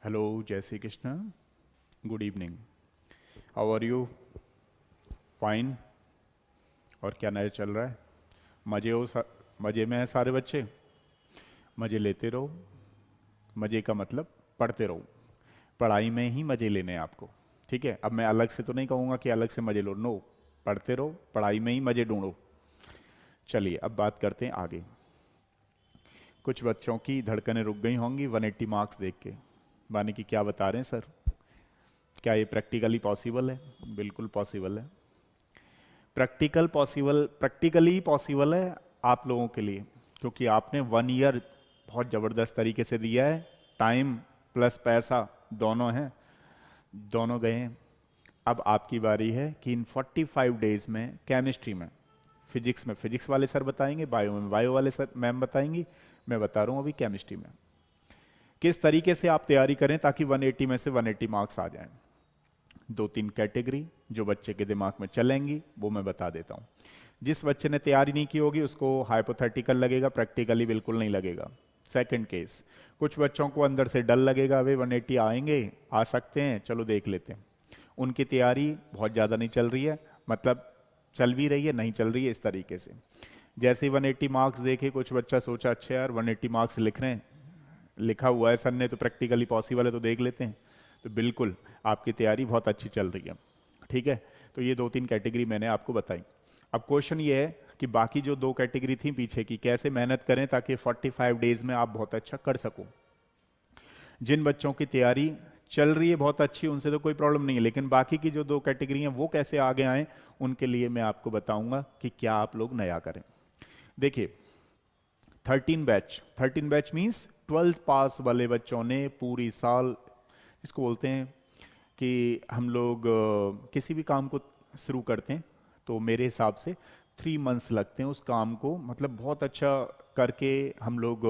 Hello, जय Shri Krishna. Good evening. How are you? Fine. और क्या नया चल रहा है? मजे हो मजे में है सारे बच्चे? मजे लेते रहो। मजे का मतलब पढ़ते रहो। पढ़ाई में ही मजे लेने हैं आपको। ठीक है, अब मैं अलग से तो नहीं कहूँगा कि अलग से मजे लो, नो। पढ़ते रहो, पढ़ाई में ही मजे ढूंढो। चलिए अब बात करते हैं आगे। कुछ बच्चों की धड़कनें रुक गई होंगी 180 मार्क्स देख के। माने कि क्या बता रहे हैं सर? क्या ये प्रैक्टिकली पॉसिबल है? बिल्कुल पॉसिबल है। प्रैक्टिकली पॉसिबल है आप लोगों के लिए, क्योंकि आपने 1 ईयर बहुत ज़बरदस्त तरीके से दिया है। टाइम प्लस पैसा दोनों हैं, दोनों गए हैं। अब आपकी बारी है कि इन 45 डेज में केमिस्ट्री में, फिजिक्स में फिजिक्स वाले सर बताएंगे, बायो में बायो वाले सर मैम बताएंगी, मैं बता रहा हूँ अभी केमिस्ट्री में किस तरीके से आप तैयारी करें ताकि 180 में से 180 मार्क्स आ जाएं। दो तीन कैटेगरी जो बच्चे के दिमाग में चलेंगी वो मैं बता देता हूँ। जिस बच्चे ने तैयारी नहीं की होगी उसको हाइपोथेटिकल लगेगा, प्रैक्टिकली बिल्कुल नहीं लगेगा। सेकंड केस, कुछ बच्चों को अंदर से डर लगेगा, वे 180 आएंगे, आ सकते हैं, चलो देख लेते हैं। उनकी तैयारी बहुत ज़्यादा नहीं चल रही है, मतलब चल भी रही है नहीं चल रही है, इस तरीके से। जैसे ही 180 मार्क्स देखे कुछ बच्चा सोचा अच्छा यार 180 मार्क्स लिख रहे हैं, लिखा हुआ है सर ने तो प्रैक्टिकली पॉसिबल है तो देख लेते हैं। तो बिल्कुल आपकी तैयारी बहुत अच्छी चल रही है। ठीक है, तो ये दो तीन कैटेगरी मैंने आपको बताई। अब क्वेश्चन ये है कि बाकी जो दो कैटेगरी थी पीछे की, कैसे मेहनत करें ताकि 45 डेज में आप बहुत अच्छा कर सको। जिन बच्चों की तैयारी चल रही है बहुत अच्छी उनसे तो कोई प्रॉब्लम नहीं है, लेकिन बाकी की जो दो कैटेगरी हैं वो कैसे आगे आए, उनके लिए मैं आपको बताऊंगा कि क्या आप लोग नया करें। देखिए, 13 बैच मीन्स 12th पास वाले बच्चों ने पूरी साल, इसको बोलते हैं कि हम लोग किसी भी काम को शुरू करते हैं तो मेरे हिसाब से 3 मंथ्स लगते हैं उस काम को, मतलब बहुत अच्छा करके हम लोग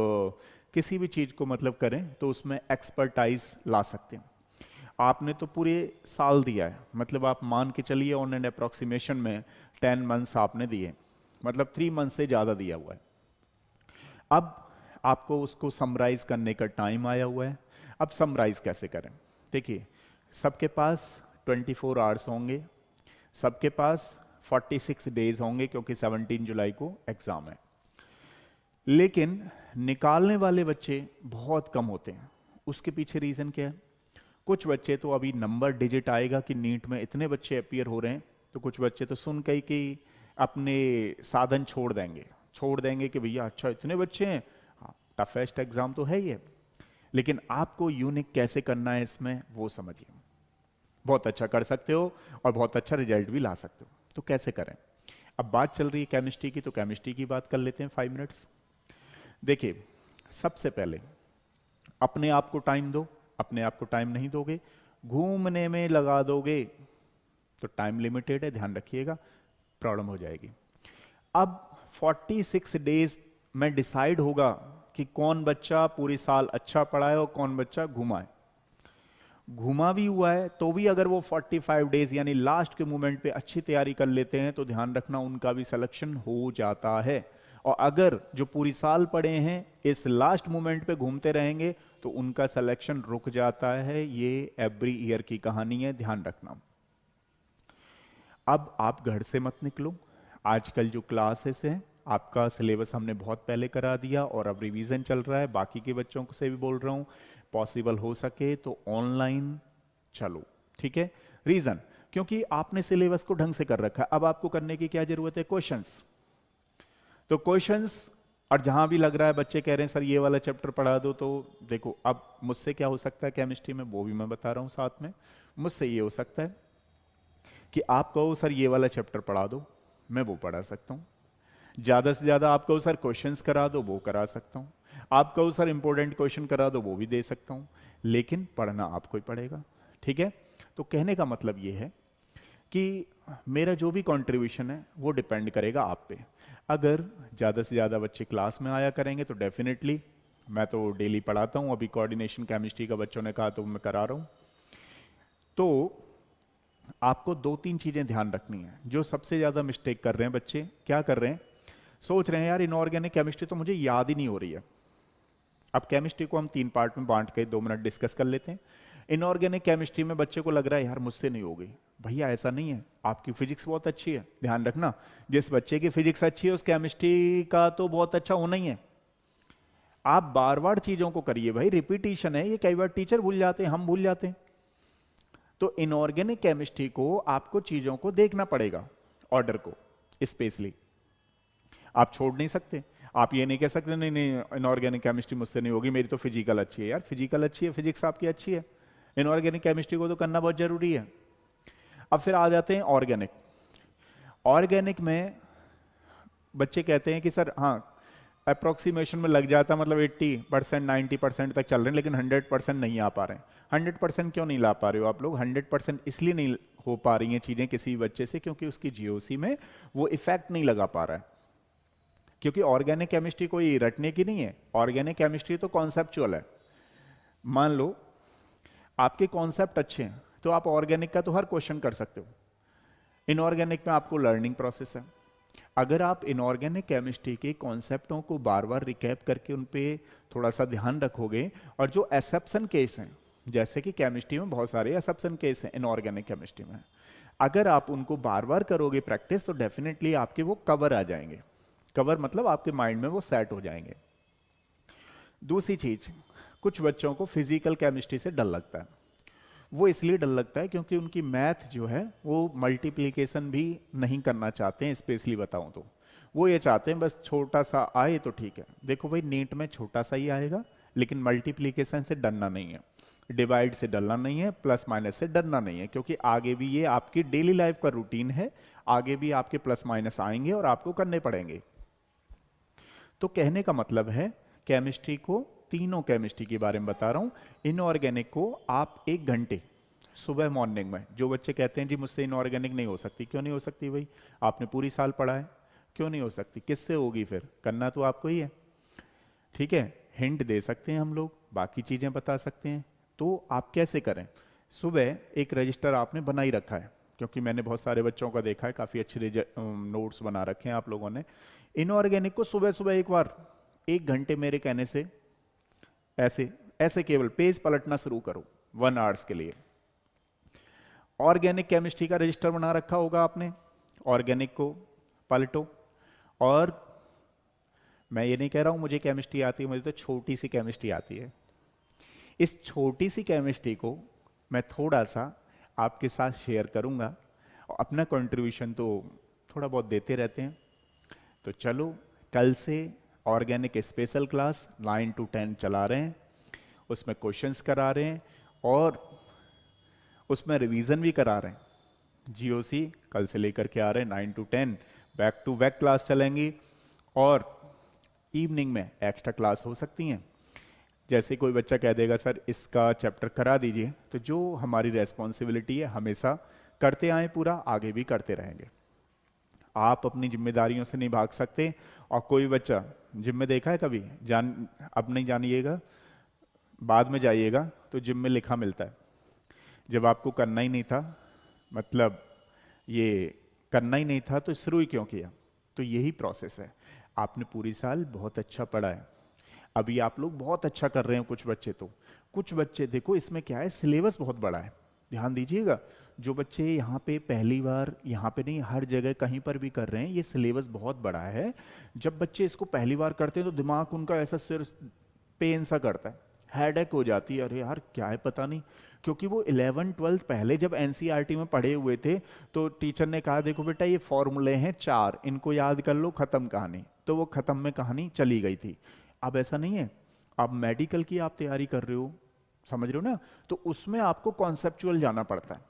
किसी भी चीज़ को मतलब करें तो उसमें एक्सपर्टाइज ला सकते हैं। आपने तो पूरे साल दिया है, मतलब आप मान के चलिए ऑन एंड अप्रोक्सीमेशन में 10 मंथ्स आपने दिए, मतलब 3 मंथ से ज़्यादा दिया हुआ है। अब आपको उसको समराइज करने का टाइम आया हुआ है। अब समराइज कैसे करें? देखिए, सबके पास 24 आवर्स होंगे, सबके पास 46 डेज होंगे क्योंकि 17 जुलाई को एग्जाम है। लेकिन निकालने वाले बच्चे बहुत कम होते हैं। उसके पीछे रीजन क्या है? कुछ बच्चे तो अभी नंबर डिजिट आएगा कि नीट में इतने बच्चे अपियर हो रहे हैं, तो कुछ बच्चे तो सुन के ही कि अपने साधन छोड़ देंगे कि भैया अच्छा इतने बच्चे हैं, हाँ टफेस्ट एग्जाम तो है ही है। लेकिन आपको यूनिक कैसे करना है इसमें वो समझिए। बहुत अच्छा कर सकते हो और बहुत अच्छा रिजल्ट भी ला सकते हो, तो कैसे करें? अब बात चल रही है केमिस्ट्री की, तो केमिस्ट्री की बात कर लेते हैं 5 मिनट्स। देखिए, सबसे पहले अपने आप को टाइम दो। अपने आप को टाइम नहीं दोगे, घूमने में लगा दोगे, तो टाइम लिमिटेड है, ध्यान रखिएगा, प्रॉब्लम हो जाएगी। अब 46 डेज में डिसाइड होगा कि कौन बच्चा पूरी साल अच्छा पढ़ा है और कौन बच्चा घुमा है। घुमा भी हुआ है तो भी अगर वो 45 डेज यानी लास्ट के मोमेंट पे अच्छी तैयारी कर लेते हैं तो ध्यान रखना उनका भी सिलेक्शन हो जाता है। और अगर जो पूरी साल पढ़े हैं इस लास्ट मोमेंट पे घूमते रहेंगे तो उनका सिलेक्शन रुक जाता है। ये एवरी ईयर की कहानी है, ध्यान रखना। अब आप घर से मत निकलो। आजकल जो क्लासेस हैं, आपका सिलेबस हमने बहुत पहले करा दिया और अब रिवीजन चल रहा है। बाकी के बच्चों को से भी बोल रहा हूँ, पॉसिबल हो सके तो ऑनलाइन चलो। ठीक है, रीजन क्योंकि आपने सिलेबस को ढंग से कर रखा है। अब आपको करने की क्या जरूरत है? क्वेश्चंस। तो क्वेश्चंस, और जहां भी लग रहा है बच्चे कह रहे हैं सर ये वाला चैप्टर पढ़ा दो, तो देखो अब मुझसे क्या हो सकता है केमिस्ट्री में वो भी मैं बता रहा हूं साथ में। मुझसे ये हो सकता है कि आप कहो सर ये वाला चैप्टर पढ़ा दो, मैं वो पढ़ा सकता हूँ। ज्यादा से ज्यादा आप कहो सर क्वेश्चंस करा दो, वो करा सकता हूँ। आप कहो सर इंपॉर्टेंट क्वेश्चन करा दो, वो भी दे सकता हूँ। लेकिन पढ़ना आपको ही पड़ेगा। ठीक है, तो कहने का मतलब ये है कि मेरा जो भी कंट्रीब्यूशन है वो डिपेंड करेगा आप पे। अगर ज़्यादा से ज़्यादा बच्चे क्लास में आया करेंगे तो डेफिनेटली, मैं तो डेली पढ़ाता हूँ, अभी कोऑर्डिनेशन केमिस्ट्री का बच्चों ने कहा तो मैं करा रहा हूँ। तो आपको दो तीन चीज़ें ध्यान रखनी है। जो सबसे ज़्यादा मिस्टेक कर रहे हैं बच्चे, क्या कर रहे हैं? सोच रहे हैं यार इनऑर्गेनिक केमिस्ट्री तो मुझे याद ही नहीं हो रही है। अब केमिस्ट्री को हम 3 पार्ट में बांट के 2 मिनट डिस्कस कर लेते हैं। इनऑर्गेनिक केमिस्ट्री में बच्चे को लग रहा है यार मुझसे नहीं होगी, भैया ऐसा नहीं है, आपकी फिजिक्स बहुत अच्छी है, ध्यान रखना जिस बच्चे की फिजिक्स अच्छी है उस केमिस्ट्री का तो बहुत अच्छा होना ही है। आप बार बार चीजों को करिए भाई, रिपीटिशन है ये, कई बार टीचर भूल जाते हैं, हम भूल जाते हैं। तो इनऑर्गेनिक केमिस्ट्री को आपको चीजों को देखना पड़ेगा, ऑर्डर को स्पेशली आप छोड़ नहीं सकते। आप ये नहीं कह सकते नहीं नहीं इनऑर्गेनिक केमिस्ट्री मुझसे नहीं होगी, मेरी तो फिजिकल अच्छी है। यार फिजिकल अच्छी है, फिजिक्स आपकी अच्छी है, इनऑर्गेनिक केमिस्ट्री को तो करना बहुत जरूरी है। अब फिर आ जाते हैं ऑर्गेनिक। ऑर्गेनिक में बच्चे कहते हैं कि सर हाँ अप्रोक्सीमेशन में लग जाता, मतलब 80% 90% तक चल रहे हैं लेकिन 100% नहीं आ पा रहे हैं। 100% क्यों नहीं ला पा रहे हो आप लोग? 100% इसलिए नहीं हो पा रही हैं चीजें किसी बच्चे से क्योंकि उसकी जीओसी में वो इफेक्ट नहीं लगा पा रहा है। क्योंकि ऑर्गेनिक केमिस्ट्री कोई रटने की नहीं है, ऑर्गेनिक केमिस्ट्री तो कॉन्सेप्चुअल है। मान लो आपके कॉन्सेप्ट अच्छे हैं तो आप ऑर्गेनिक का तो हर क्वेश्चन कर सकते हो। इनऑर्गेनिक में आपको लर्निंग प्रोसेस है। अगर आप इनऑर्गेनिक केमिस्ट्री के कॉन्सेप्टों को बार बार रिकैप करके उन पे थोड़ा सा ध्यान रखोगे, और जो एसेप्शन केस हैं, जैसे कि केमिस्ट्री में बहुत सारे एसेप्शन केस हैं इनऑर्गेनिक केमिस्ट्री में, अगर आप उनको बार बार करोगे प्रैक्टिस तो डेफिनेटली आपके वो कवर आ जाएंगे। कवर मतलब आपके माइंड में वो सेट हो जाएंगे। दूसरी चीज, कुछ बच्चों को फिजिकल केमिस्ट्री से डर लगता है। वो इसलिए डर लगता है क्योंकि उनकी मैथ जो है वो मल्टीप्लिकेशन भी नहीं करना चाहते हैं। स्पेशली बताऊं तो वो ये चाहते हैं बस छोटा सा आए तो ठीक है। देखो भाई नीट में छोटा सा ही आएगा, लेकिन मल्टीप्लिकेशन से डरना नहीं है, डिवाइड से डरना नहीं है, प्लस माइनस से डरना नहीं है, क्योंकि आगे भी ये आपकी डेली लाइफ का रूटीन है, आगे भी आपके प्लस माइनस आएंगे और आपको करने पड़ेंगे। तो कहने का मतलब है केमिस्ट्री को, तीनों केमिस्ट्री के बारे में बता रहा हूं, इनऑर्गेनिक को आप 1 घंटे सुबह मॉर्निंग में, जो बच्चे कहते हैं जी मुझसे इनऑर्गेनिक नहीं हो सकती, क्यों नहीं हो सकती भाई? आपने पूरी साल पढ़ा है, क्यों नहीं हो सकती? किससे होगी? फिर करना तो आपको ही है। ठीक है, हिंट दे सकते हैं हम लोग, बाकी चीजें बता सकते हैं। तो आप कैसे करें? सुबह एक रजिस्टर आपने बना ही रखा है, क्योंकि मैंने बहुत सारे बच्चों का देखा है, काफी अच्छे नोट्स बना रखे हैं आप लोगों ने। इनऑर्गेनिक को सुबह सुबह एक बार 1 घंटे मेरे कहने से ऐसे ऐसे केवल पेज पलटना शुरू करो 1 आवर्स के लिए। ऑर्गेनिक केमिस्ट्री का रजिस्टर बना रखा होगा आपने, ऑर्गेनिक को पलटो। और मैं ये नहीं कह रहा हूं मुझे केमिस्ट्री आती है, मुझे तो छोटी सी केमिस्ट्री आती है। इस छोटी सी केमिस्ट्री को मैं थोड़ा सा आपके साथ शेयर करूंगा, और अपना कंट्रीब्यूशन तो थोड़ा बहुत देते रहते हैं। तो चलो कल से ऑर्गेनिक स्पेशल क्लास 9 to 10 चला रहे हैं, उसमें क्वेश्चंस करा रहे हैं और उसमें रिवीजन भी करा रहे हैं। जीओसी कल से लेकर के आ रहे हैं 9 to 10, back to back class चलेंगी, और इवनिंग में एक्स्ट्रा क्लास हो सकती हैं। जैसे कोई बच्चा कह देगा सर इसका चैप्टर करा दीजिए, तो जो हमारी रेस्पॉन्सिबिलिटी है हमेशा करते आए, पूरा आगे भी करते रहेंगे। आप अपनी जिम्मेदारियों से नहीं भाग सकते। और कोई बच्चा जिम में देखा है कभी, अब नहीं जानिएगा, बाद में जाइएगा तो जिम में लिखा मिलता है जब आपको करना ही नहीं था, मतलब ये करना ही नहीं था तो शुरू ही क्यों किया? तो यही प्रोसेस है। आपने पूरी साल बहुत अच्छा पढ़ा है, अभी आप लोग बहुत अच्छा कर रहे हैं, कुछ बच्चे देखो इसमें क्या है, सिलेबस बहुत बड़ा है, ध्यान दीजिएगा। जो बच्चे यहाँ पे पहली बार, यहाँ पे नहीं हर जगह कहीं पर भी कर रहे हैं, ये सिलेबस बहुत बड़ा है। जब बच्चे इसको पहली बार करते हैं तो दिमाग उनका ऐसा सिर पेन सा करता है, हेडेक हो जाती है, अरे यार क्या है पता नहीं। क्योंकि वो 11 12 पहले जब एनसीईआरटी में पढ़े हुए थे तो टीचर ने कहा देखो बेटा ये फॉर्मूले हैं 4, इनको याद कर लो, खत्म कहानी। तो वो खत्म में कहानी चली गई थी। अब ऐसा नहीं है, अब मेडिकल की आप तैयारी कर रहे हो, समझ रहे हो ना, तो उसमें आपको कॉन्सेप्चुअल जाना पड़ता है।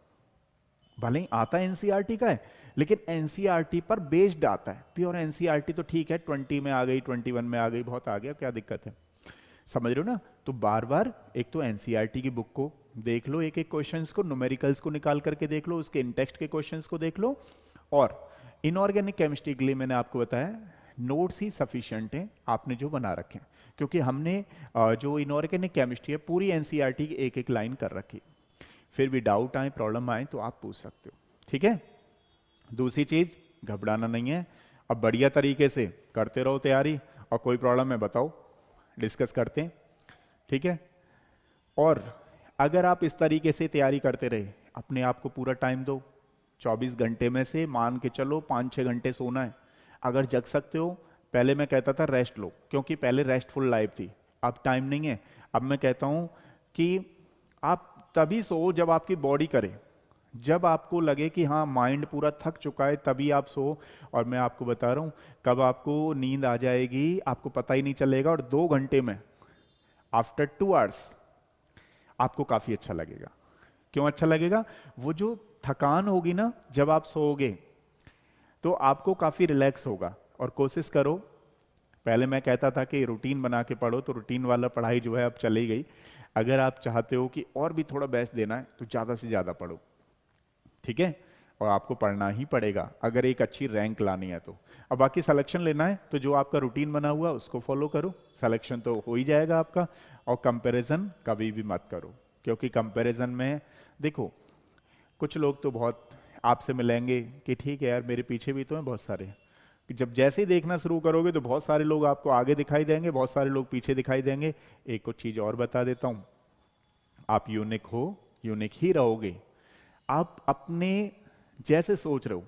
भले ही आता एनसीईआरटी का है, लेकिन एनसीईआरटी पर बेस्ड आता है। प्योर एनसीईआरटी तो ठीक है 20 में आ गई, 21 में आ गई, बहुत आ गया, क्या दिक्कत है? समझ रहे हो ना? तो बार बार एक तो एनसीईआरटी की बुक को देख लो, एक एक क्वेश्चंस को, न्यूमेरिकल्स को निकाल करके देख लो, उसके इनटेक्स्ट के क्वेश्चंस को देख लो। और इनऑर्गेनिक केमिस्ट्री के लिए मैंने आपको बताया नोट्स ही सफिशिएंट हैं आपने जो बना रखे हैं, क्योंकि हमने जो इनऑर्गेनिक केमिस्ट्री है पूरी एनसीईआरटी की एक एक लाइन कर रखी। फिर भी डाउट आए, प्रॉब्लम आए तो आप पूछ सकते हो, ठीक है? दूसरी चीज, घबराना नहीं है, अब बढ़िया तरीके से करते रहो तैयारी, और कोई प्रॉब्लम है बताओ, डिस्कस करते हैं। ठीक है। और अगर आप इस तरीके से तैयारी करते रहे, अपने आप को पूरा टाइम दो, 24 घंटे में से मान के चलो 5-6 घंटे सोना है। अगर जग सकते हो, पहले मैं कहता था रेस्ट लो, क्योंकि पहले रेस्टफुल लाइफ थी, अब टाइम नहीं है। अब मैं कहता हूं कि आप तभी सो जब आपकी बॉडी करे, जब आपको लगे कि हाँ माइंड पूरा थक चुका है, तभी आप सो। और मैं आपको बता रहा हूं, कब आपको नींद आ जाएगी आपको पता ही नहीं चलेगा, और 2 घंटे में, आफ्टर 2 आवर्स, आपको काफी अच्छा लगेगा। क्यों अच्छा लगेगा? वो जो थकान होगी ना जब आप सोओगे, तो आपको काफी रिलैक्स होगा। और कोशिश करो, पहले मैं कहता था कि रूटीन बना के पढ़ो, तो रूटीन वाला पढ़ाई जो है अब चली गई। अगर आप चाहते हो कि और भी थोड़ा बेस्ट देना है, तो ज्यादा से ज्यादा पढ़ो, ठीक है। और आपको पढ़ना ही पड़ेगा अगर एक अच्छी रैंक लानी है तो। अब बाकी सिलेक्शन लेना है, तो जो आपका रूटीन बना हुआ उसको फॉलो करो, सिलेक्शन तो हो ही जाएगा आपका। और कंपैरिजन कभी भी मत करो, क्योंकि कंपैरिजन में देखो, कुछ लोग तो बहुत आपसे मिलेंगे कि ठीक है यार मेरे पीछे भी तो हैं बहुत सारे। कि जब जैसे ही देखना शुरू करोगे तो बहुत सारे लोग आपको आगे दिखाई देंगे, बहुत सारे लोग पीछे दिखाई देंगे। एक कुछ चीज और बता देता हूं, आप यूनिक हो, यूनिक ही रहोगे। आप अपने जैसे सोच रहे हो,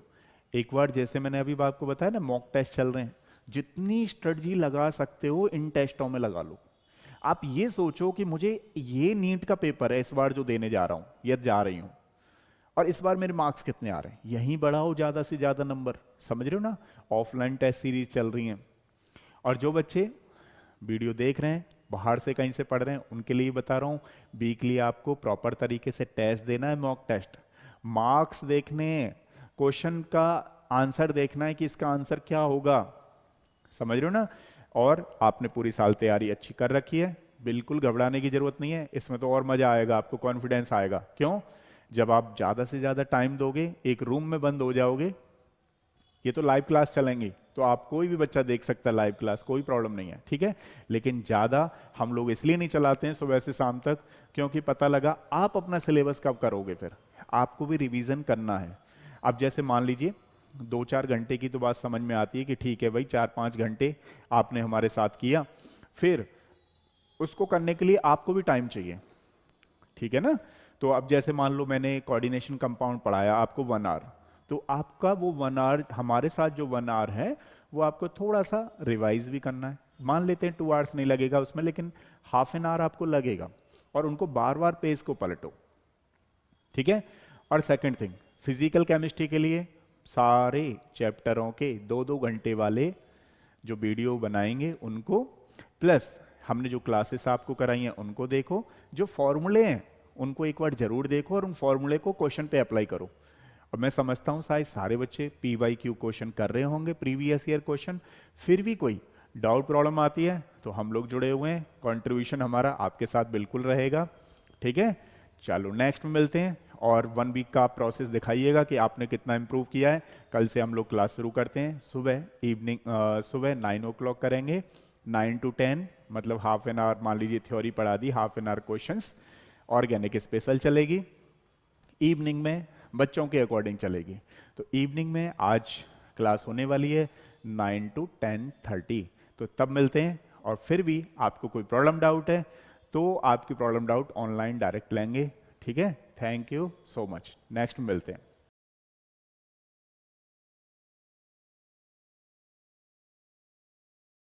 एक बार जैसे मैंने अभी आपको बताया ना, मॉक टेस्ट चल रहे हैं, जितनी स्ट्रेटजी लगा सकते हो इन टेस्टों में लगा लो। आप ये सोचो कि मुझे ये नीट का पेपर है इस बार जो देने जा रहा हूं या जा रही हूं, और इस बार मेरे मार्क्स कितने आ रहे हैं, यहीं बढ़ाओ ज्यादा से ज्यादा नंबर। समझ रहे हो ना? ऑफलाइन टेस्ट सीरीज चल रही हैं। और जो बच्चे वीडियो देख रहे हैं, बाहर से कहीं से पढ़ रहे हैं, उनके लिए बता रहा हूं, वीकली आपको प्रॉपर तरीके से टेस्ट देना है, मॉक टेस्ट। मार्क्स देखने, क्वेश्चन का आंसर देखना है कि इसका आंसर क्या होगा। समझ रहे हो ना? और आपने पूरी साल तैयारी अच्छी कर रखी है, बिल्कुल घबराने की जरूरत नहीं है। इसमें तो और मजा आएगा, आपको कॉन्फिडेंस आएगा। क्यों? जब आप ज्यादा से ज्यादा टाइम दोगे, एक रूम में बंद हो जाओगे, ये तो लाइव क्लास चलेंगी, तो आप कोई भी बच्चा देख सकता है लाइव क्लास, कोई प्रॉब्लम नहीं है, ठीक है। लेकिन ज्यादा हम लोग इसलिए नहीं चलाते हैं सुबह से शाम तक, क्योंकि पता लगा आप अपना सिलेबस कब करोगे, फिर आपको भी रिवीजन करना है। अब जैसे मान लीजिए 2-4 घंटे की तो बात समझ में आती है कि ठीक है भाई 4-5 घंटे आपने हमारे साथ किया, फिर उसको करने के लिए आपको भी टाइम चाहिए, ठीक है ना। तो अब जैसे मान लो मैंने कोऑर्डिनेशन कंपाउंड पढ़ाया आपको 1 आवर, तो आपका वो 1 आवर हमारे साथ जो 1 आवर है, वो आपको थोड़ा सा रिवाइज भी करना है। मान लेते हैं 2 आवर्स नहीं लगेगा उसमें, लेकिन हाफ एन आवर आपको लगेगा, और उनको बार बार पेज को पलटो, ठीक है। और सेकंड थिंग, फिजिकल केमिस्ट्री के लिए सारे चैप्टरों के 2-2 घंटे वाले जो वीडियो बनाएंगे उनको, प्लस हमने जो क्लासेस आपको कराई हैं उनको देखो, जो फॉर्मूले हैं उनको एक बार जरूर देखो, और उन फॉर्मूले को क्वेश्चन पे अप्लाई करो। और मैं समझता हूँ शायद सारे बच्चे PYQ क्वेश्चन कर रहे होंगे, प्रीवियस ईयर क्वेश्चन। फिर भी कोई डाउट प्रॉब्लम आती है तो हम लोग जुड़े हुए हैं, कंट्रीब्यूशन हमारा आपके साथ बिल्कुल रहेगा, ठीक है। चलो नेक्स्ट में मिलते हैं, और 1 वीक का आप प्रोसेस दिखाइएगा कि आपने कितना इंप्रूव किया है। कल से हम लोग क्लास शुरू करते हैं, सुबह इवनिंग सुबह 9 o'clock करेंगे, 9 to 10, मतलब हाफ एन आवर, मान लीजिए थ्योरी पढ़ा दी, half an hour questions. Organic special चलेगी, इवनिंग में बच्चों के अकॉर्डिंग चलेगी। तो इवनिंग में आज क्लास होने वाली है 9 to 10:30, तो तब मिलते हैं। और फिर भी आपको कोई प्रॉब्लम डाउट है तो आपकी प्रॉब्लम डाउट ऑनलाइन डायरेक्ट लेंगे, ठीक है। Thank you so much, next मिलते हैं।